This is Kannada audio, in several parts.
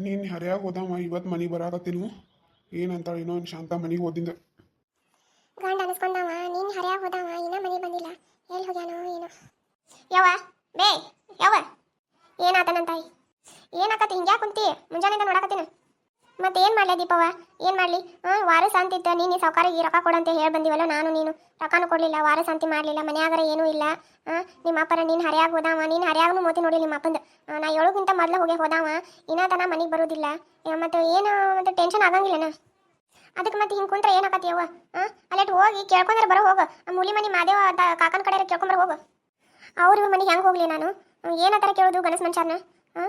ನೀನು ಹರ್ಯಾಗ ಹೋದವ ಇವತ್ತು ಮನೆಗೆ ಬರಾಕತ್ತೀನು ಏನಂತ ಏನೋ ಶಾಂತ ಮನೆಗೆ ಹೋದಿಂದ ಗಂಡ ಅನಿಸ್ಕೊಂಡವ ನೀನು ಹರ್ಯಾಗ ಹೋದವ ಇನ್ನ ಮನೆಗೆ ಬಂದಿಲ್ಲ ಎಲ್ಲಿ ಹೋಗ್ಯಾನೋ ಏನೋ ಯವ್ವ ಬೇ ಯವ್ವ ಏನಾತನಂತಾಯಿ ಏನಾಕತಿ ಹಿಂಗ್ಯಾಕೆ ಕುಂತಿ ಮುಂಜಾನೆಯಿಂದ ನೋಡಕತ್ತೀನಿ ಮತ್ತೆ ಏನು ಮಾಡ್ಲಿ ದೀಪವ್ವ ಏನು ಮಾಡಲಿ ವಾರ ಶಾಂತಿ ಇತ್ತು ನೀನು ಸಾವುಕಾರಿಗೆ ರೊಕ್ಕ ಕೊಡಂತ ಹೇಳಿ ಬಂದಿವಲ್ಲ ನಾನು ನೀನು ರೊಕ್ಕನೂ ಕೊಡಲಿಲ್ಲ ವಾರ ಶಾಂತಿ ಮಾಡಲಿಲ್ಲ ಮನ್ಯಾಗರ ಏನೂ ಇಲ್ಲ ನಿಮ್ಮ ಅಪ್ಪರ ನೀನು ಹರ್ಯಾಗ ಹೋದಾವ ನೀನು ಹರ್ಯಾಗನು ಮೋತಿ ನೋಡಿ ನಿಮ್ಮ ಅಪ್ಪಂದು ನಾ ಏಳೋಕ್ಕಿಂತ ಮೊದಲು ಹೋಗಿ ಹೋದಾವ ಇನ್ನೂ ತನ ಮನೆಗೆ ಬರೋದಿಲ್ಲ ಮತ್ತು ಏನು ಮತ್ತು ಟೆನ್ಷನ್ ಆಗಂಗಿಲ್ಲನ ಅದಕ್ಕೆ ಮತ್ತೆ ಹಿಂಗೆ ಕುಂತ್ರೆ ಏನಾಕತಿ ಅವ್ವ ಅಲ್ಲಿಟ್ಟು ಹೋಗಿ ಕೇಳ್ಕೊಂಡ್ರೆ ಬರೋ ಹೋಗು ಮೂಲಿ ಮನೆ ಮಾದೇವ ಕಾಕನ ಕಡೆ ಕೇಳ್ಕೊಂಬರ ಹೋಗು ಅವ್ರ ಮನೆಗೆ ಹೆಂಗೆ ಹೋಗ್ಲಿ ನಾನು ಏನತ್ತರ ಕೇಳೋದು ಗಣಸ್ ಮನುಷ್ಯರ್ನ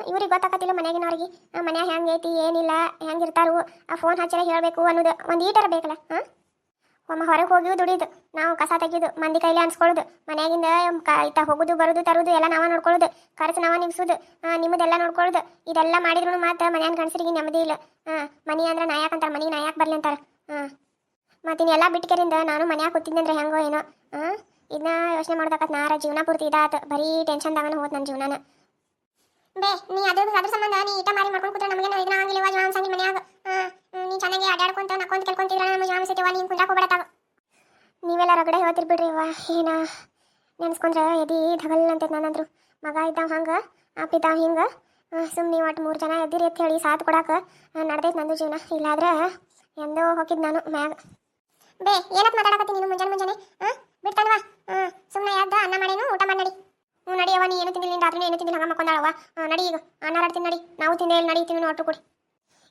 ಇವ್ರಿಗೆ ಗೊತ್ತಾಗತ್ತಿಲ್ಲ ಮನೆಯಾಗಿನವ್ರಿಗೆ ಮನ್ಯಾಗ ಹೆಂಗೆ ಐತಿ ಏನಿಲ್ಲ ಹೆಂಗೆ ಇರ್ತಾರು ಆ ಫೋನ್ ಹಚ್ಚರ ಹೇಳಬೇಕು ಅನ್ನೋದು ಒಂದು ಈಟರ ಬೇಕಲ್ಲ ಒಮ್ಮ ಹೊರಗೆ ಹೋಗಿ ದುಡಿದು ನಾವು ಕಸ ತೆಗಿಯೋದು ಮಂದಿ ಕೈಲಿ ಅನ್ಸ್ಕೊಳ್ಳೋದು ಮನ್ಯಾಗಿಂದ ಇತ್ತ ಹೋಗೋದು ಬರೋದು ತರೋದು ಎಲ್ಲ ನಾವ ನೋಡ್ಕೊಳ್ಳೋದು ಖರ್ಚು ನಾವ ನಿಗ್ಸೋದು ನಿಮ್ಮದೆಲ್ಲ ನೋಡ್ಕೊಳ್ಳೋದು ಇದೆಲ್ಲ ಮಾಡಿದ್ರು ಮಾತ್ರ ಮನ್ಯಾನ ಗಂಡಸರಿಗೆ ನೆಮ್ಮದಿ ಇಲ್ಲ ಮನಿ ಅಂದ್ರೆ ನಾಯಕ್ ಅಂತಾರೆ ಮನೆಗೆ ನಾಯಕ್ ಬರ್ಲಿ ಅಂತಾರೆ ಮತ್ತು ಇನ್ನೆಲ್ಲ ಬಿಟ್ಕರಿಂದ ನಾನು ಮನ್ಯಾಗ ಕೂತಿದ್ದೆ ಅಂದ್ರೆ ಹೆಂಗೋ ಏನೋ ಇದನ್ನ ಯೋಚನೆ ಮಾಡ್ದಕ್ಕತ್ ನಾರ ಜೀವನ ಪೂರ್ತಿ ಇದಾತ ಬರೀ ಟೆನ್ಷನ್ದಾಗನ ಹೋದ್ ನನ್ನ ಜೀವನನ ಬೇ ನೀ ಅದ್ರ ಸಂಬಂಧ ನೀ ಈಟ ಮಾರಿ ಮಾಡ್ಕೊಂಡು ಕೂತ್ರೆ ನಮಗೆ ಇದನ್ನ ಆಗಿಲ್ಲ ಜೀವ ಅನ್ಸಂಗಿಲ್ಲ ಮನ್ಯಾಗ ನೀ ಚೆನ್ನಾಗಿ ಆಡಾಡ್ಕೊಂತ ನಕ್ಕೊಂತ ಕೇಳ್ಕೊಂತಿದ್ರ ನಮ್ಮ ಜೀವ ಅನ್ಸೈತಿವ ನೀನು ಕುಂದ್ರಾಕ ಹೋಗ್ಬೇಡತ್ತಾಗ ನೀವೆಲ್ಲ ರಗಡೆ ಹೇಳ್ತಿರ್ಬಿಡ್ರಿ ಇವ ಏನ ನೆನ್ಸ್ಕೊಂಡ್ರೆ ಎದಿ ಧಗಲ್ ಅಂತೈತೆ ನಾನಂದ್ರು ಮಗ ಇದ್ದಾವ ಹಂಗೆ ಅಪ್ಪಿದ್ದಾವ ಹಿಂಗೆ ಸುಮ್ಮನೆ ಒಟ್ಟು 3 ಜನ ಎದ್ದಿರಿ ಅಂತ ಹೇಳಿ ಸಾಥ್ ಕೊಡಾಕ ನಡ್ದೈತೆ ನಂದು ಜೀವನ ಇಲ್ಲಾದ್ರೆ ಎಂದೋ ಹೋಗಿದ್ದು ನಾನು ಮ್ಯಾಗ ಬೇ ಏನಕ್ಕೆ ಮಾತಾಡಕತ್ತೀನಿ ನೀನು ಮುಂಜಾನೆ ಬಿಡ್ತಾನವಾ ಸುಮ್ಮನೆ ಎದ್ದ ಅನ್ನ ಮಾಡೇನು ಊಟ ಮಾಡಿ ನಡಿ ನಡಿಯವ ನೀ ಏನು ತಿಂದಿಲ್ಲ ರಾತ್ರಿ ಏನು ತಿಂದಿಲ್ಲ ಹಂಗೆ ಮಕ್ಕೊಂಡಾಳವ ನಡಿ ಈಗ ಅನ್ನ ರಾಡ್ತೀನಿ ನಡಿ ನಾವು ತಿಂದೇ ಇಲ್ಲಿ ನಡಿ ತಿನ್ನು ಒಟ್ಟು ಕೊಡಿ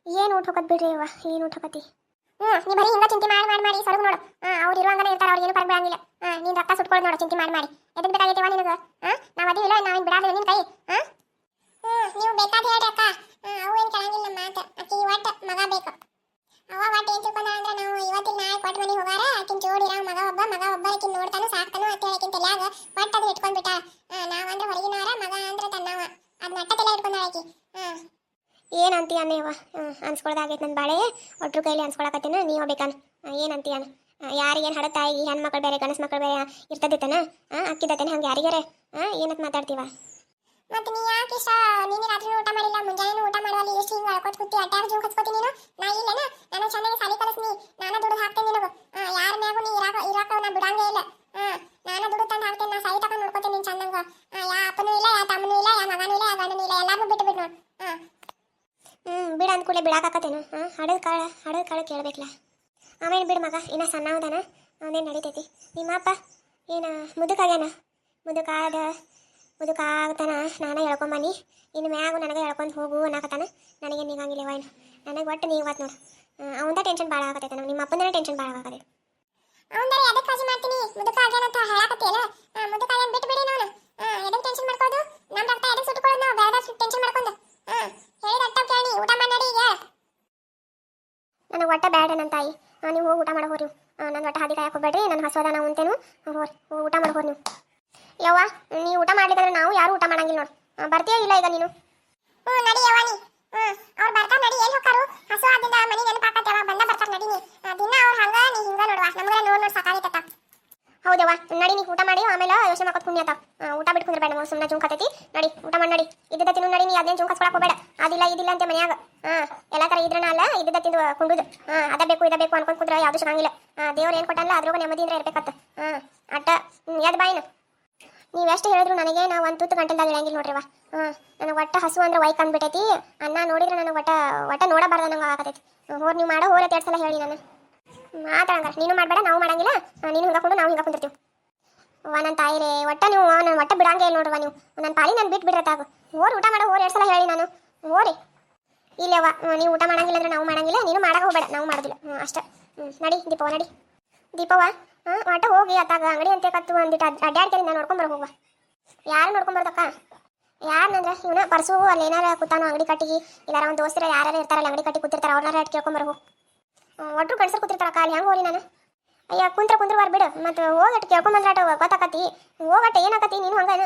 ಏನು ಊಟ ಹೋಗತ್ ಬಿಡ್ರಿ ಅವ್ವ ಏನು ಊಟ ಹೋಗತಿ ನೀ ಬರೀ ಹಿಂಗೆ ಚಿಂತೆ ಮಾಡಿ ಸೊರಗು ನೋಡು ಅವ್ರು ಇರುವಂಗನೇ ಇರ್ತಾರೆ ಅವ್ರಿಗೆ ಏನು ಪರಕ್ ಬಿಡಂಗಿಲ್ಲ ನೀನು ರಕ್ತ ಸುಟ್ಕೊಳ್ಳೋದು ನೋಡು ಚಿಂತೆ ಮಾಡಿ ಎದಕ್ಕೆ ಬೇಕಾಗೈತಿವ ನಿನಗೆ ನಾವು ಅದೇ ಇಲ್ಲ ನಾವೇನು ಬಿಡಾದ್ರೆ ನಿನ್ನ ಕೈ ನೀವು ಬೇಕಾದ ಹೇಳ್ರಿ ಅಕ್ಕ ಅವು ಏನು ಕೇಳಂಗಿಲ್ಲ ನಮ್ಮ ಮಾತು ಅಕ್ಕಿ ಒಟ್ಟು ಮಗ ಬೇಕು ಅವ ಒಟ್ಟು ಏನು ತಿಳ್ಕೊಂಡ ಅಂದ್ರೆ ನಾವು ಇವತ್ತಿನ ನಾಳೆ ಕೊಟ್ಟು ಮನೆಗೆ ಹೋಗಾರ ಆಕಿನ ಜೋಡಿರ ಮಗ ಒಬ್ಬ ಆಕಿನ ನೋಡ್ತಾನು ಸಾಕ್ತಾನು ಅಂತ ಹೇಳಕಿನ ತಲೆಯಾಗ ಒಟ್ಟು ಅದು ಇಟ್ಕೊಂಡ್ಬಿಟ್ಟ ನಾವಂದ್ರೆ ಹೊರಗಿನವರ ಮಗ ಅಂದ್ರೆ ತನ್ನವ ಅದು ನಟ್ಟ ತಲೆ ಇಟ್ಕೊಂಡಾಳ ಆಕಿ ಏನಂತೀಯ ಅನ್ನೇವ ಅನ್ಸ್ಕೊಳ್ದಾಗೈತೆ ನನ್ನ ಬಾಳೆ ಒಟ್ರು ಕೈಲಿ ಅನ್ಸ್ಕೊಳಕತ್ತೀನ ನೀವು ಬೇಕನ್ ಏನಂತೀಯನ ಯಾರಿಗೇನು ಹಡ ತಾಯಿ ಹೆಣ್ಮಕ್ಳು ಬೇರೆ ಗಣಸ್ ಮಕ್ಳು ಬೇರೆ ಇರ್ತದಿತ್ತನ ಅಕ್ಕಿದತ್ತೇನೆ ಹಂಗೆ ಯಾರಿಗಾರೆ ಏನಂತ ಮಾತಾಡ್ತೀವ ಮತ್ತೆ ನೀ ಯಾಕೆ ಇಷ್ಟ ನೀನು ರಾತ್ರಿ ಊಟ ಮಾಡಿಲ್ಲ ಮುಂಜಾನೆ ಊಟ ಮಾಡುವಲ್ಲಿ ಎಷ್ಟು ಹಿಂಗೆ ಅಳ್ಕೊತ್ ಕೂತಿ ಅಟ್ಟಾಗ ಜೀವ ಕಚ್ಕೋತಿ ನೀನು ನಾ ಇಲ್ಲನ ನಾನು ಚೆನ್ನಾಗಿ ಸಾಲಿ ಕಲಿಸ್ನಿ ನಾನು ದುಡ್ಡು ಹಾಕ್ತೇನೆ ನಿನಗೆ ಯಾರ ಮ್ಯಾಗೂ ನೀ ಇರಾಕ ನಾ ಬಿಡಂಗೇ ಇಲ್ಲ ನಾನು ದುಡ್ಡು ತಂದು ಹಾಕ್ತೇನೆ ನಾ ಸಾಲಿ ತಗೊಂಡು ನೋಡ್ಕೋತೇನೆ ನೀನು ಚಂದಂಗ ಯಾ ಅಪ್ಪನೂ ಇಲ್ಲ ಯಾ ತಮ್ಮನೂ ಇಲ್ಲ ಯಾ ಮಗನೂ ಇಲ್ಲ ಯಾ ಗಂಡನೂ ಇಲ್ಲ ಎಲ್ಲಾರನ್ನೂ ಬಿಟ್ಟು ಬಿಡು ನೋಡು ಬಿಡ ಅಂದ್ಕೂಡಲೇ ಬಿಡಾಕತ್ತೇನು ಹಡದ ಕಾಳು ಕೇಳಬೇಕಲ್ಲ ಆಮೇಲೆ ಬಿಡು ಮಗ ಇನ್ನ ಸಣ್ಣವದಾನ ಅವನೇನು ನಡೀತೈತಿ ನಿಮ್ಮ ಅಪ್ಪ ಏನು ಮುದುಕಾಗ್ತಾನ ನಾನು ಹೇಳ್ಕೊಂಬನಿ ಇನ್ನು ಮ್ಯಾಗು ನನಗೆ ಹೇಳ್ಕೊಂಡು ಹೋಗು ಅನ್ನಕತ್ತಾನ ನನಗೆ ನೀಗಂಗಿಲ್ಲ ಏನು ನನಗೆ ಒಟ್ಟು ನೀವಾತ್ ನೋಡು ಅವಂದ ಟೆನ್ಷನ್ ಭಾಳ ಆಗತೈತೆ ನಾವು ನಿಮ್ಮ ಅಪ್ಪಂದ್ರೆ ಟೆನ್ಷನ್ ಭಾಳ ಆಗತೈತೆ ಅವಂದರೆ ಎದಕ್ಕೆ ಕಾಜಿ ಮಾಡ್ತೀನಿ ಮುದುಕ ಆಗ್ಯಾನಂತ ಹೇಳಕತ್ತಿಯಲ್ಲ ಮುದುಕ ಆಗ್ಯಾನ ಬಿಟ್ಟು ಬಿಡಿ ನಾನು ಎದಕ್ಕೆ ಟೆನ್ಷನ್ ಮಾಡ್ಕೋದು ನಮ್ಮ ರಕ್ತ ಎದಕ್ಕೆ ಸುಟ್ಕೊಳ್ಳೋದು ನಾವು ಬೇಡ ಟೆನ್ಷನ್ ಮಾಡ್ಕೊಂಡು ಹೇಳಿದ ಅಟ್ಟ ಕೇಳಿ ಊಟ ಮಾಡಿ ನಡಿ ಈಗ ನನಗೆ ಒಟ್ಟ ಬೇಡ ನನ್ನ ತಾಯಿ ನೀವು ಹೋಗಿ ಊಟ ಮಾಡೋ ಹೋರಿ ನನ್ನ ಒಟ್ಟ ಹಾದಿ ಕಾಯಕ್ಕೆ ಹೋಗ್ಬೇಡ್ರಿ ನನ್ನ ಹಸುವಾದ ನಾವು ಅಂತೇನು ಹೋರಿ ಊಟ ಮಾಡೋ ಹೋರಿ ನೀವು ಯವ್ವ ನೀ ಊಟ ಮಾಡ್ಲಿಕ್ಕಂದ್ರೆ ನಾವು ಯಾರು ಊಟ ಮಾಡಂಗಿಲ್ಲ ನೋಡು ಬರ್ತೀಯೋ ಇಲ್ಲ ಈಗ ನೀನು ನಡಿ ಯವ್ವ ನೀ ಅವ್ರು ಬರ್ತಾರೆ ನಡಿ ಎಲ್ಲಿ ಹೋಗ್ತಾರು ಹಸು ಆದಿಂದ ಮನೆ ನೆನಪಾಕತ್ತೆ ಯಾವಾಗ ಬರ್ತಾರೆ ನಡಿ ನೀ ದಿನ ಅವ್ರು ಹಂಗ ನೀ ಹಿಂಗ ನೋಡುವ ನಮ್ಗೆ ನೋಡಿ ಸಾಕಾಗಿತ್ತ ಹೌದವ್ವ ನಡಿ ನೀ ಊಟ ಮಾಡಿ ಆಮೇಲೆ ಯೋಚನೆ ಮಾಡ್ಕೊತ ಪುಣ್ಯ ಆತ ಊಟ ಬಿಟ್ಕೊಂಡ್ರೆ ಬೇಡ ಸುಮ್ಮನೆ ಜುಂಕತೈತಿ ನಡಿ ಊಟ ಮಾಡಿ ನಡಿ ಇದ್ದದ ತಿನ್ನು ನಡಿ ನೀ ಅದೇನು ಜುಂಕಸ್ಕೊಳಕ್ ಹೋಗಬೇಡ ಅದಿಲ್ಲ ಇದಿಲ್ಲ ಅಂತ ಮನ್ಯಾಗ ಎಲ್ಲ ಥರ ಇದ್ರನ ಅಲ್ಲ ಇದ್ದದ ತಿಂದು ಕುಂಡುದು ಅದ ಬೇಕು ಅನ್ಕೊಂಡ್ ಕುಂದ್ರೆ ಯಾವ್ದು ಸಿಗಂಗಿಲ್ಲ ದೇವ್ರು ಏನು ಕೊಟ್ಟಲ್ಲ ಅದ್ರಾಗ ನೆಮ್ಮದಿಯಿಂದ ಇರ್ಬೇಕತ್ತ ಅಟ್ಟ ಎದ್ ಬಾಯಿನ ನೀವು ಎಷ್ಟು ಹೇಳಿದ್ರು ನನಗೆ ನಾವು ಒಂದು ತುತ್ತು ಗಂಟಲ್ದಾಗ ಇಳಂಗಿಲ್ಲ ನೋಡ್ರಿವ ನನಗೆ ಒಟ್ಟ ಹಸು ಅಂದ್ರೆ ವೈಕ್ ಅಂದ್ಬಿಟ್ಟೈತಿ ಅನ್ನ ನೋಡಿದ್ರೆ ನನಗೆ ಒಟ್ಟ ನೋಡಬಾರ್ದು ನಂಗೆ ಆಗತೈತಿ ನೀವು ಮಾಡೋ ಹೋರ 2 ಸಲ ಹೇಳಿ ನಾನು ಮಾತಾಡಂಗ ನೀನು ಮಾಡಬೇಡ ನಾವು ಮಾಡಂಗಿಲ್ಲ ನೀನು ಹಿಂಗಾಕೊಂಡು ನಾವು ಹಿಂಗೆ ಕುಂದಿರ್ತೀವಿ ನನ್ನ ತಾಯಿರೇ ಒಟ್ಟ ನೀವು ನನ್ನ ಒಟ್ಟ ಬಿಡಂಗೆ ಇಲ್ಲ ನೋಡ್ರವ ನೀವು ನನ್ನ ಪಾಲಿ ನಾನು ಬಿಟ್ಟು ಬಿಡ್ರತ್ತಾಗು ಊಟ ಮಾಡೋ 2 ಸಲ ಹೇಳಿ ನಾನು ಓರಿ ಇಲ್ಲವ್ವ ನೀವು ಊಟ ಮಾಡಂಗಿಲ್ಲ ಅಂದ್ರೆ ನಾವು ಮಾಡಂಗಿಲ್ಲ ನೀನು ಮಾಡಕ್ಕೆ ಹೋಗಬೇಡ ನಾವು ಮಾಡೋದಿಲ್ಲ ಅಷ್ಟೇ ನಡಿ ದೀಪವ್ವ ಒಟ್ಟ ಹೋಗಿ ಅತ್ತಾಗ ಅಂಗಡಿ ಅಂತ ಕತ್ತು ಒಂದಿಟ್ಟು ಅಡ್ಡಾಡ್ಕೆರಿಂದ ನೋಡ್ಕೊಂಬರ ಹೋಗುವ ಯಾರು ನೋಡ್ಕೊಂಬರ್ದಕ್ಕ ಯಾರನಂದ್ರೆ ಇವನ ಪರ್ಸು ಅಲ್ಲಿ ಏನಾರ ಕೂತಾನು ಅಂಗಡಿ ಕಟ್ಟಿಗೆ ಇಲ್ಲಾರ ಒಂದು ದೋಸ್ತರ ಯಾರು ಇರ್ತಾರಲ್ಲ ಅಂಗಡಿ ಕಟ್ಟಿ ಕೂತಿರ್ತಾರೆ ಅವ್ರನ್ನ ಕೇಳ್ಕೊಂಬರ ಹೋಗು ಒಟ್ರು ಗಂಡಸರು ಕೂತಿರ್ತಾರಕ್ಕ ಅಲ್ಲಿ ಹೆಂಗೆ ಹೋಗಿ ನಾನು ಅಯ್ಯ ಕುಂತ್ರ ಬಿಡು ಮತ್ತು ಹೋಗಟ್ಟು ಕೇಳ್ಕೊಂಬಂದ್ರಾಟ ಗೊತ್ತಾಕತಿ ಹೋಗಟ್ಟ ಏನಾಕತಿ ನೀನು ಹಂಗನ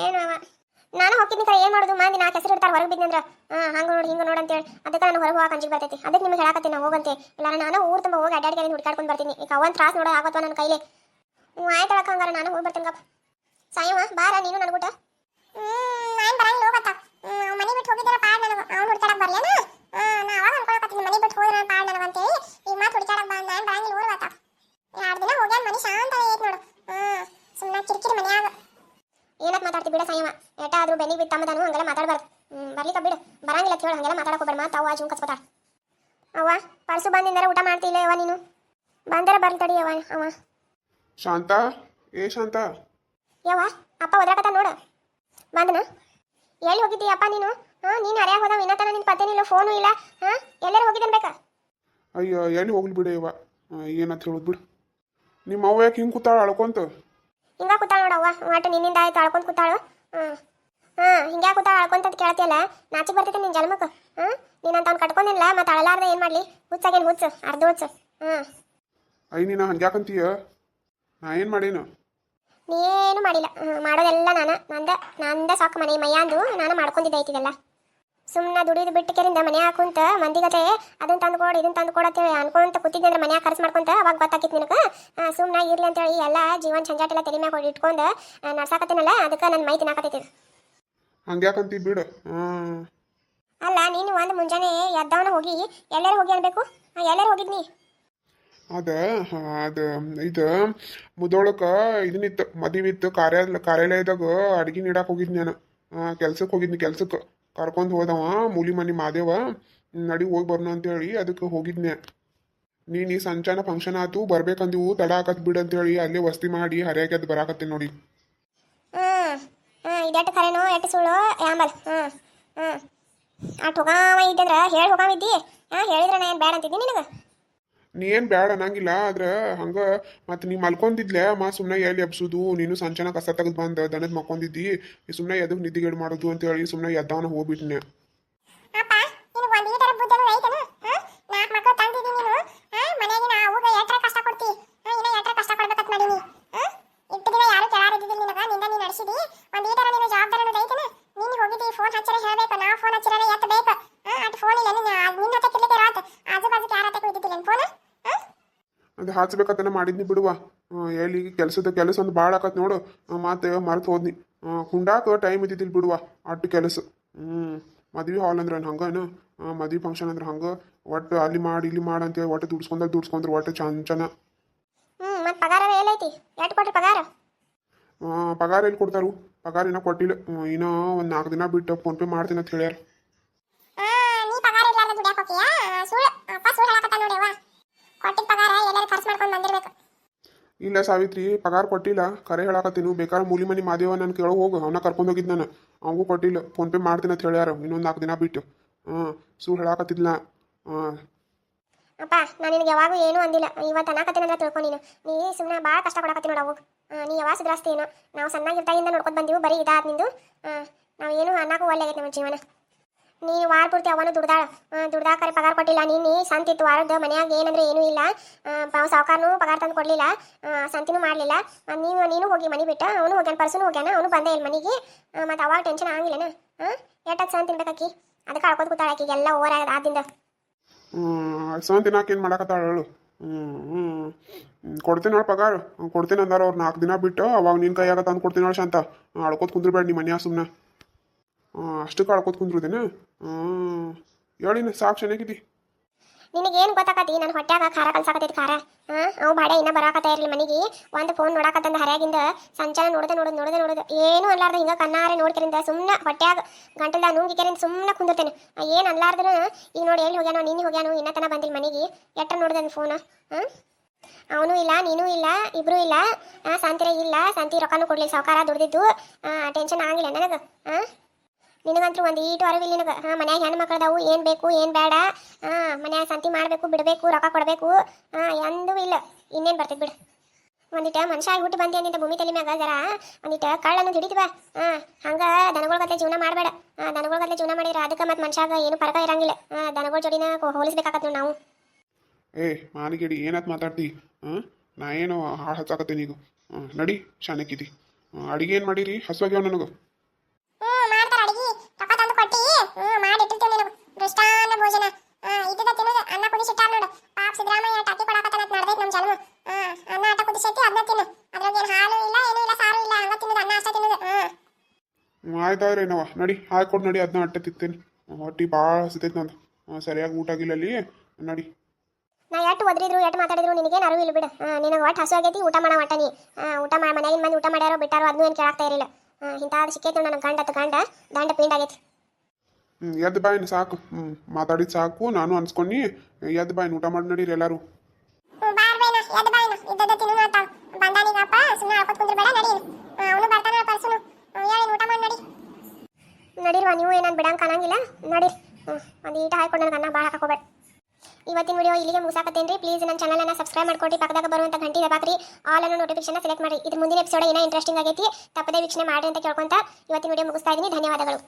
ಏನವ ನಾನು ಹೋಗಿದ್ನಿ ಕರೆ ಏನು ಮಾಡೋದು ಮಂದಿ 4 ಹೆಸರು ಇರ್ತಾರೆ ಹೊರಗೆ ಬಿದ್ದಂದ್ರೆ ಹಂಗೆ ನೋಡಿ ಹಿಂಗೆ ನೋಡಿ ಅಂತೇಳಿ ಅದಕ್ಕೆ ನಾನು ಹೊರಗೆ ಹೋಗಕ್ಕೆ ಅಂಜಿಗೆ ಬರ್ತೈತಿ ಅದಕ್ಕೆ ನಿಮ್ಗೆ ಹೇಳಕತ್ತೀನಿ ನಾವು ಹೋಗಂತೆ ಇಲ್ಲ ನಾನು ಊರು ತುಂಬ ಹೋಗಿ ಅಡ್ಡಾಡ್ಕೊಂಡು ಹುಡ್ಕಾಡ್ಕೊಂಡು ಬರ್ತೀನಿ ಈಗ ಒಂದು ತ್ರಾಸು ನೋಡೋ ಆಗತ್ವ ನನ್ನ ಕೈಲಿ ಆಯ್ತಳಕ್ಕ ಹಂಗಾರೆ ನಾನು ಹೋಗಿ ಬರ್ತೀನಿ ಗಪ್ಪ ಸಾಯವ ಬಾರ ನೀನು ನನಗೂಟ ನಾನು ಬರಂಗಿಲ್ಲ ಹೋಗತ್ತ ಮನೆ ಬಿಟ್ಟು ಹೋಗಿದ್ದಾರ ಪಾಡ್ ನನಗೆ ಅವನು ಬರ್ಲಿಕ್ಕ ಬಿಡು. ಬರಂಗಿಲ್ಲ ಅಂತ ಹೇಳಿ ಹಂಗೆಲ್ಲ ಮಾತಾಡಕ್ಕೆ ಹೋಗ್ಬೇಡ. ಮತ್ತೆ ಅವ್ವ ಜೂನ್ ಕಸ್ಕೊತಾಳ. ಅವ್ವ ಪರ್ಸು ಬಂದಿಂದಾರ ಊಟ ಮಾಡ್ತಿಲ್ಲ ಯವ್ವ ನೀನು. ಬಂದರೆ ಬರ್ಲಿ ತಡಿ ಯವ್ವ ಅವ. ಶಾಂತ, ಏ ಶಾಂತ. ಯವ್ವ ಅಪ್ಪ ಒದ್ರಾಕತ್ತ ನೋಡು. ಬಂದನ. ಎಲ್ಲಿ ಹೋಗಿದ್ದಿ ಅಪ್ಪ ನೀನು? ನೀನು ಹರ್ಯಾಗ ಹೋದವ ಇನ್ನತನ ನಿನ್ ಪತ್ತೇನಿಲ್ಲ, ಫೋನು ಇಲ್ಲ. ಎಲ್ಲರೂ ಹೋಗಿದ್ದೇನೆ ಬೇಕಾ? ಅಯ್ಯೋ ಎಲ್ಲಿ ಹೋಗ್ಲಿ ಬಿಡು ಯವ್ವ, ಏನಂತ ಹೇಳೋದು ಬಿಡು. ನಿಮ್ಮ ಅವ್ವ ಯಾಕೆ ಹಿಂಗೆ ಕೂತಾಳ ಅಳ್ಕೊಂತ? ಹಿಂಗ ಕೂತಾಳ ನೋಡವ್ವ, ಒಟ್ಟು ನಿನ್ನಿಂದ ಆಯ್ತು ಅಳ್ಕೊಂತ ಕೂತಾಳು. ಹಿಂಗ್ಯಾ ಕೂತಾಳ ಅಳ್ಕೊಂತ ಅಂತ ಕೇಳ್ತಿಯಲ್ಲ, ನಾಚಿಕ್ ಬರ್ತೈತೆ ನಿನ್ನ ಜನ್ಮಕ್ಕೆ. ನೀನಂತ ಅವ್ನು ಕಟ್ಕೊಂಡಿಲ್ಲ, ಮತ್ತೆ ಅಳಲಾರ್ದೆ ಏನು ಮಾಡಲಿ? ಹುಚ್ಚಾಗೇನು ಹುಚ್ಚು, ಅರ್ಧ ಹುಚ್ಚು. ಅಯ್ಯ ನೀನು ಹಂಗ್ಯಾಕಂತೀಯ? ನಾ ಏನು ಮಾಡೇನು? ನೀನು ಮಾಡಿಲ್ಲ. ಮಾಡೋದೆಲ್ಲ ನಂದ ಸಾಕು. ಮನೆ ಮೈಯಾಂದು ನಾನು ಮಾಡ್ಕೊಂಡಿದ್ದೆ ಐತಿದೆಲ್ಲ. ಸುಮ್ಮನೆ ದುಡಿದು ಬಿಟ್ಟು ಕೆರಿಂದ ಮನ್ಯಾಗ ಕುಂತ ಮಂದಿಗತೆ ಅದನ್ನ ತಂದುಕೊಡು ಇದನ್ನ ತಂದುಕೊಡು ಅಂತೇಳಿ ಅನ್ಕೊಂತ ಕೂತಿದ್ದೆ ಅಂದ್ರೆ ಮನ್ಯಾಗ ಖರ್ಚು ಮಾಡ್ಕೊಂತ ಅವಾಗ ಗೊತ್ತಾಕಿತ್ತು ನಿನಗೆ. ಸುಮ್ಮನೆ ಇರ್ಲಿ ಅಂತೇಳಿ ಎಲ್ಲ ಜೀವನ ಸಂಜಾಟ ಎಲ್ಲ ತಲೆ ಮ್ಯಾಗ ಹೊಡಿ ಇಟ್ಕೊಂಡು ನಡ್ಸಾಕತ್ತೀನಲ್ಲ, ಅದಕ್ಕೆ ನನ್ನ ಮೈ ತಿನ್ನಾಕತ್ತೈತಿ. ಹಂಗ್ಯಾಕಂತಿ ಬಿಡು. ಅಲ್ಲ ನೀನು ಒಂದು ಮುಂಜಾನೆ ಎದ್ದವನ ಹೋಗಿ ಎಲ್ಲರೂ ಹೋಗಿ ಅನ್ಬೇಕು. ಎಲ್ಲರೂ ಹೋಗಿದ್ನಿ? ಅದು ಇದು ಮುದೋಳಕ್ಕೆ ಇದನ್ನಿತ್ತು, ಮದುವಿತ್ತು. ಕಾರ್ಯಾಲಯದಾಗ ಅಡ್ಗೆ ನೀಡಕ್ಕೆ ಹೋಗಿದ್ನಿ ನಾನು. ಕೆಲ್ಸಕ್ಕೆ ಹೋಗಿದ್ನಿ. ಕೆಲ್ಸಕ್ಕೆ ಕರ್ಕೊಂಡು ಹೋದವ ಮೂಲಿ ಮನೆ ಮಾದೇವ. ನಡಿ ಹೋಗಿ ಬರ್ನ ಅಂತೇಳಿ ಅದಕ್ಕೆ ಹೋಗಿದ್ನೆ. ನೀನು ಈ ಸಂಚಾನ ಫಂಕ್ಷನ್ ಆಯ್ತು ಬರ್ಬೇಕಂದಿವು, ತಡ ಆಕತ್ ಬಿಡು ಅಂತೇಳಿ ಅಲ್ಲೇ ವಸ್ತಿ ಮಾಡಿ ಹರಿಯಾಗಿ ಅದು ಬರಾಕತ್ತೀನಿ ನೋಡಿ. ಇದೆಟ್ಟು ಖರೇನೋ ಎಟ್ಟು ಸುಳ್ಳು ಆಂಬಲ್. ಅಟ್ ಹೋಗಾವ ಇದ್ದಂದ್ರೆ ಹೇಳಿ ಹೋಗಾವಿದ್ದಿ. ಹೇಳಿದ್ರೆ ನಾ ಏನು ಬೇಡ ಅಂತಿದ್ದಿ ನಿನಗೆ? ನೀ ಏನು ಬ್ಯಾಡ ಅನ್ನಂಗಿಲ್ಲ, ಆದ್ರೆ ಹಂಗೆ ಮತ್ತು ನೀ ಮಲ್ಕೊಂಡಿದ್ಲೆ ಸುಮ್ಮನೆ ಎಲ್ಲಿ ಎಬ್ಸೋದು. ನೀನು ಸಂಚಾನ ಕಸ ತೆಗೆದು ಬಂದು ದನದ ಮಕ್ಕೊಂಡಿದ್ದಿ. ಸುಮ್ಮನೆ ಎದಕ್ಕೆ ನಿದ್ದಿಗೇಡು ಮಾಡೋದು ಅಂತೇಳಿ ಸುಮ್ಮನೆ ಎದ್ದವನ ಹೋಗ್ಬಿಟ್ನೆ. ಅದು ಹಾಚ್ಬೇಕಂತನ ಮಾಡಿದ್ನಿ ಬಿಡುವ. ಎಲ್ಲಿ ಕೆಲಸ ಒಂದು ಭಾಳ ಆಕತ್ ನೋಡು. ಮತ್ತೆ ಮರೆತು ಹೋದ್ನಿ. ಕುಂಡಾಕ ಟೈಮ್ ಇದ್ದಿದ್ದಿಲ್ಲ ಬಿಡುವ, ಅಟ್ಟು ಕೆಲಸ. ಮದ್ವೆ ಹಾಲ್ ಅಂದ್ರೆ ಹಂಗೇನು, ಮದ್ವೆ ಫಂಕ್ಷನ್ ಅಂದ್ರೆ ಹಂಗೆ. ಒಟ್ಟು ಅಲ್ಲಿ ಮಾಡಿ ಇಲ್ಲಿ ಮಾಡಿ ಅಂತೇಳಿ ಒಟ್ಟು ದುಡ್ಸ್ಕೊಂಡ್ರೆ ಒಟ್ಟು ಚಂದ. ಮತ್ತೆ ಪಗಾರ ಎಲ್ಲೈತಿ? ಎಷ್ಟು ಕೊಟ್ರಿ ಪಗಾರ? ಪಗಾರ ಎಲ್ಲಿ ಕೊಡ್ತಾರು? ಪಗಾರ ಇನ್ನೂ ಕೊಟ್ಟಿಲ್ಲ. ಇನ್ನೂ ಒಂದು 4 ದಿನ ಬಿಟ್ಟು ಫೋನ್ಪೇ ಮಾಡ್ತೀನಿ ಅಂತ ಹೇಳ್ಯಾರ. ಇಲ್ಲ ಸಾವಿತ್ರಿ, ಪಗಾರ ಕೊಟ್ಟಿಲ್ಲ. ಕರೆ ಹೇಳಾಕತ್ತೀನಿ. ಬೇಕಾದ್ರೆ ಮೂಲಿ ಮನಿ ಮಾದೇವ ನಾನು ಕೇಳೋ ಹೋಗು, ಅವನ್ನ ಕರ್ಕೊಂಡು ಹೋಗಿದ್ದು ನಾನು. ಅವಂಗೂ ಕೊಟ್ಟಿಲ್ಲ. ಫೋನ್ಪೇ ಮಾಡ್ತೀನಿ ಅಂತ ಹೇಳ್ಯಾರ ಇನ್ನೊಂದು 4 ದಿನ ಬಿಟ್ಟು. ಸುಳ್ಳು ಹೇಳಾಕತ್ತಿದ್ಲ. ಅಪ್ಪ ನಾನು ನಿನಗೆ ಯಾವಾಗೂ ಏನೂ ಅಂದಿಲ್ಲ. ಇವತ್ತು ಅನ್ನಕತ್ತೀನಂದ್ರೆ ತಿಳ್ಕೊ ನೀನು. ನೀ ಸುಮ್ಮನೆ ಭಾಳ ಕಷ್ಟ ಕೊಡಕತ್ತೀನಿ ನೋಡು ಅವಾಗ. ನೀ ಯಾವಾಗ ಸುಧಾರಿಸ್ತಿ ಏನೋ. ನಾವು ಸಣ್ಣಾಗಿರ್ತಾಗಿಂದ ನೋಡ್ಕೊಂಡು ಬಂದೀವಿ, ಬರೀ ಇದಾದ ನಿಂದು. ನಾವು ಏನು ಅನ್ನಕ್ಕೂ ಒಳ್ಳೆ ಆಗೈತೆ ನಮ್ಮ ಜೀವನ. ನೀನು ವಾರ ಪೂರ್ತಿ ಅವನು ದುಡ್ದಾಕರೆ ಪಗಾರ ಕೊಟ್ಟಿಲ್ಲ. ನೀನು ಸಂತಿತ್ತು ವಾರದ ಮನ್ಯಾಗ ಏನಂದ್ರೆ ಏನೂ ಇಲ್ಲ. ಸಾವುಕಾರನು ಪಗಾರ ತಂದು ಕೊಡಲಿಲ್ಲ, ಸಂತಿನೂ ಮಾಡಲಿಲ್ಲ. ನೀನು ಹೋಗಿ ಮನೆ ಬಿಟ್ಟ, ಅವನು ಹೋಗ್ಯಾನ, ಪರ್ಸನು ಹೋಗ್ಯಾನ, ಅವನು ಬಂದೇ ಇಲ್ಲ ಮನೆಗೆ. ಮತ್ತು ಅವಾಗ ಟೆನ್ಷನ್ ಆಗಿಲ್ಲನ? ಎಷ್ಟೊತ್ತು ಸಂತ ತಿನ್ಬೇಕಾಕಿ? ಅದಕ್ಕೆ ಕಳ್ಕೊತ ಕೂತಾಳ ಆಕಿಗೆ ಎಲ್ಲ ಓವರ್ ಆದಿಂದ. ಸಂತ ತಿನ್ನಾಕ ಏನು ಮಾಡಾಕತ್ತಾಳ ಹೇಳು? ಕೊಡ್ತೀನಿ ಹೇಳಿ ಪಗಾರ. ಕೊಡ್ತೀನಿ ಅಂದಾರ ಅವ್ರು 4 ದಿನ ಬಿಟ್ಟು. ಅವಾಗ ನಿನ್ನ ಕೈಯಾಗ ತಂದು ಕೊಡ್ತೀನಿ ಹೇಳಿ ಶಾಂತ. ಅಳ್ಕೋತ ಕುಂದ್ರಬೇಡ ನಿಮ್ಮ ಮನ್ಯಾಗ ಸುಮ್ಮನೆ. ಅಷ್ಟಕ್ಕೆ ಅಳ್ಕೋತ ಕುಂದ್ರುದೇನು? ಹೇಳಿನ ಸಾಕು ಚೆನ್ನಾಗಿದ್ದಿ. ನಿನಗೇನು ಗೊತ್ತಾಕತಿ? ನನ್ನ ಹೊಟ್ಯಾಗ ಖಾರ ಕಲ್ಸಾಕತೈತಿ. ಖಾರ ಅವು ಬಾಡೆ ಇನ್ನೂ ಬರಾಕತ್ತ ಇರಲಿ ಮನೆಗೆ. ಒಂದು ಫೋನ್ ನೋಡಾಕತ್ತಂದ ಹರ್ಯಾಗಿಂದ ಸಂಚಾನ ನೋಡೋದು ಏನು ಅನ್ಲಾರ್ದ ಹಿಂಗೆ ಕಣ್ಣಾರೆ ನೋಡ್ಕರಿಂದ ಸುಮ್ಮನೆ ಹೊಟ್ಯಾಗ ಗಂಟಲ್ದಾಗ ನುಂಗಿಕೆರಿಂದ ಸುಮ್ಮನೆ ಕುಂದಿರ್ತೇನೆ. ಏನು ಅನ್ಲಾರ್ದ್ರ ಈಗ ನೋಡಿ ಎಲ್ಲಿ ಹೋಗ್ಯಾನೋ, ನಿನ್ನೆ ಹೋಗ್ಯಾನೋ, ಇನ್ನತನ ಬಂದಿಲ್ಲ ಮನೆಗೆ. ಎಟ್ರ ನೋಡ್ದೆ ಫೋನ್. ಅವನು ಇಲ್ಲ, ನೀನೂ ಇಲ್ಲ, ಇಬ್ರು ಇಲ್ಲ. ಸಂತಿರೇ ಇಲ್ಲ, ಸಂತಿ ರೊಕ್ಕನೂ ಕೊಡ್ಲಿಲ್ಲ. ಸಾವುಕಾರ ದುಡ್ದಿದ್ದು. ಟೆನ್ಷನ್ ಆಗಿಲ್ಲ ನನಗೆ. ನಿನಗಂತೂ ಒಂದು ಈಟು ಅರಿವಿಲ್ಲ ನಿನಗೆ. ಮನ್ಯಾಗ ಹೆಣ್ಣು ಮಕ್ಕಳದಾವು, ಏನು ಬೇಕು ಏನು ಬೇಡ, ಮನ್ಯಾಗ ಸಂತಿ ಮಾಡಬೇಕು ಬಿಡಬೇಕು, ರೊಕ್ಕ ಕೊಡಬೇಕು, ಎಂದೂ ಇಲ್ಲ. ಇನ್ನೇನು ಬರ್ತೈತೆ ಬಿಡು. ಒಂದಿಟ ಮನುಷ್ಯ ಆಗಿ ಹುಟ್ಟು ಬಂದಿ ಅಂದಿದ್ದ ಭೂಮಿ ತಲೆ ಮ್ಯಾಗ ಜರ ಒಂದಿಟ ಕಳ್ಳನ್ನು ಹಿಡಿತೀವ. ಹಂಗೆ ದನಗಳ ಗದ್ಲೆ ಜೀವನ ಮಾಡಬೇಡ. ದನಗಳ ಗದ್ಲೆ ಜೀವನ ಮಾಡಿದ್ರೆ ಅದಕ್ಕೆ ಮತ್ತು ಮನುಷ್ಯಾಗ ಏನು ಫರಕ ಇರಂಗಿಲ್ಲ. ದನಗಳ ಜೋಡಿನ ಹೋಲಿಸ್ಬೇಕಾಗತ್ತೆ ನಾವು. ಮಾನಿಗೇಡಿ ಏನತ್ ಮಾತಾಡ್ತಿ? ನಾ ಏನು ಹಾಳು ಹಚ್ಚಾಕತ್ತೇನೆ ಈಗ. ನಡಿ ಶಾನಕ್ಕಿದಿ. ಅಡಿಗೆ ಏನು ಮಾಡಿರಿ? ಹಸುವಾಗ್ಯಾವ ನನಗೆ. ಆಯ್ತಾವ್ರಿ ಏನವ, ನಡಿ ಹಾಕೊಟ್ಟು ನಡಿ. ಅದನ್ನ ಅಟ್ಟೆ ತಿತ್ತೇನೆ. ಹೊಟ್ಟಿ ಭಾಳ ಹಸಿತೈತೆ ನಂದು. ಸರಿಯಾಗಿ ಊಟ ಆಗಿಲ್ಲ ಅಲ್ಲಿ. ನಡಿ. ನಾ ಎಟ್ಟು ಒದ್ರಿದ್ರು ಎಟ್ಟು ಮಾತಾಡಿದ್ರು ನಿನಗೇನು ಅರಿವು ಇಲ್ಲ ಬಿಡು. ನಿನಗೆ ಒಟ್ಟು ಹಸು ಆಗೈತಿ, ಊಟ ಮಾಡೋ ಒಟ್ಟ ನೀ. ಊಟ ಮಾಡಿ ಮನೆಗಿನ ಮಂದಿ ಊಟ ಮಾಡ್ಯಾರೋ ಬಿಟ್ಟಾರೋ ಅದನ್ನೂ ಏನು ಕೇಳಾಕ್ತಾ ಇರಲಿಲ್ಲ. ಇಂಥದ್ದು ಸಿಕ್ಕೈತು ನನಗೆ ಗಂಡ ದಂಡ ಪೀಂಡ್ ಆಗೈತಿ. ಎದ್ದು ಬಾಯಿನ ಸಾಕು ಮಾತಾಡಿದ್ ಸಾಕು ನಾನು ಅನ್ಸ್ಕೊಂಡು ಎದ್ದು ಬಾಯಿನ ಊಟ ಮಾಡಿ ನಡೀರಿ ಎಲ್ಲರೂ ಬಾರ್ ಬೇನ ಎದ್ದು ಬಾಯಿನ ಇದ್ದದ ತಿನ್ನು ಮಾತಾವ್ ಬಂದಾನಿಗಪ್ಪ ಸುಮ್ಮನೆ ಹಾಕೋತ್ ಕುಂದ್ರ ಬೇಡ ನಡಿ ಅವನು ಬರ್ತಾನ ಪರ್ಸುನು ಹೇಳಿ ಊಟ ಮಾಡಿ ನಡಿ ನಡಿರುವ ನೀವು ಏನನ್ ಬಿಡಂಗ್ ಕಾಣಂಗಿಲ್ಲ ನಡಿ ಒಂದು ಈಟ ಹಾಕೊಂಡು ನನಗೆ ಅನ್ನ ಭಾಳ ಹಾಕೋಬೇಡ ಇವತ್ತಿನ ವಿಡಿಯೋ ಇಲ್ಲಿಗೆ ಮುಗಿಸಾಕತ್ತೇನ್ರಿ ಪ್ಲೀಸ್ ನನ್ನ ಚಾನಲನ್ನು ಸಬ್ಸ್ಕ್ರೈಬ್ ಮಾಡ್ಕೊಡಿ ಪಕ್ಕದಾಗ ಬರುವಂಥ ಗಂಟೆ ದಬಾಕ್ರಿ ಆಲ್ ಅನ್ನೋ ನೋಟಿಫಿಕೇಶನ್ ಸೆಲೆಕ್ಟ್ ಮಾಡಿ ಇದ್ರ ಮುಂದಿನ ಎಪಿಸೋಡ್ ಏನೋ ಇಂಟ್ರೆಸ್ಟಿಂಗ್ ಆಗೈತಿ ತಪ್ಪದೇ ವೀಕ್ಷಣೆ ಮಾಡಿ ಅಂತ ಕೇಳ್ಕೊಂತ ಇವತ್ತಿನ ವಿಡಿಯೋ ಮುಗಿಸ್ತಾ ಇದ್ದೀನಿ ಧನ್ಯವಾದಗಳು